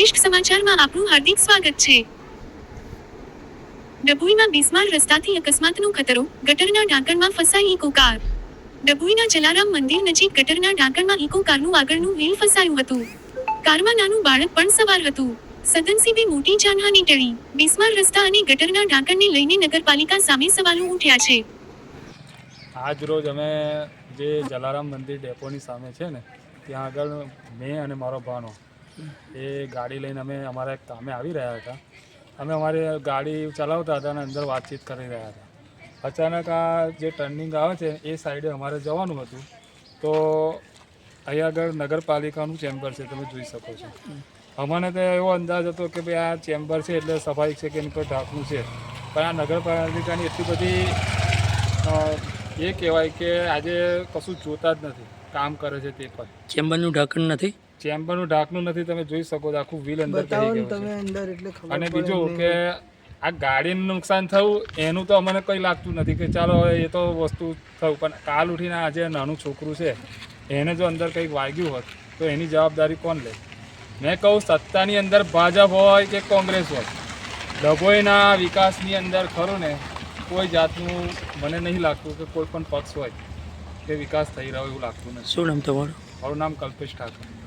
વરિષ્ઠ સમાચારમાં આપનું હાર્દિક સ્વાગત છે। ડભોઈમાં બિસ્માર રસ્તાથી અકસ્માતનો ખતરો, ગટરના ઢાંકણમાં ફસાઈ ઇકો કાર। ડભોઈના જલારામ મંદિર નજીક ગટરના ઢાંકણમાં ઇકો કારનું આગળનું વ્હીલ ફસાયું હતું। કારમાં નાનું બાળક પણ સવાર હતું। સદનસીબે મોટી જાનહાનિ ટળી। બિસ્માર રસ્તા અને ગટરના ઢાંકણને લઈને નગરપાલિકા સામે સવાલો ઉઠ્યા છે। આજ રોજ અમે જે જલારામ મંદિર ડેપોની સામે છે ને ત્યાં આગળ મેં અને મારો ભાણો એ ગાડી લઈને અમે અમારા એક કામે આવી રહ્યા હતા। અમે અમારી ગાડી ચલાવતા હતા અને અંદર વાતચીત કરી રહ્યા હતા। અચાનક આ જે ટર્નિંગ આવે છે એ સાઈડે અમારે જવાનું હતું, તો અહીંયા આગળ નગરપાલિકાનું ચેમ્બર છે, તમે જોઈ શકો છો। અમને તો એવો અંદાજ હતો કે ભાઈ આ ચેમ્બર છે એટલે સફાઈ છે કે એની પર ઢાંકણું છે, પણ આ નગરપાલિકાની એટલી બધી એ કહેવાય કે આજે કશું જોતા જ નથી, કામ કરે છે તે પણ। ચેમ્બરનું ઢાંકણ નથી, ચેમ્બરનું ઢાંકણું નથી, તમે જોઈ શકો છો આખું વ્હીલ અંદર કરી ગયું છે। અને બીજું કે આ ગાડીનું નુકસાન થયું એનું તો અમને કંઈ લાગતું નથી કે ચાલો હવે એ તો વસ્તુ થયું, પણ કાલ ઉઠીને આજે નાનું છોકરું છે એને જો અંદર કંઈક વાગ્યું હોત તો એની જવાબદારી કોણ લે? મેં કહું સત્તાની અંદર ભાજપ હોય કે કોંગ્રેસ હોય, ડભોઈના વિકાસની અંદર ખરું ને કોઈ જાતનું મને નહીં લાગતું કે કોઈ પણ પક્ષ હોય કે વિકાસ થઈ રહ્યો એવું લાગતું નથી। શું નામ તમારું? મારું નામ કલ્પેશ ઠાકર।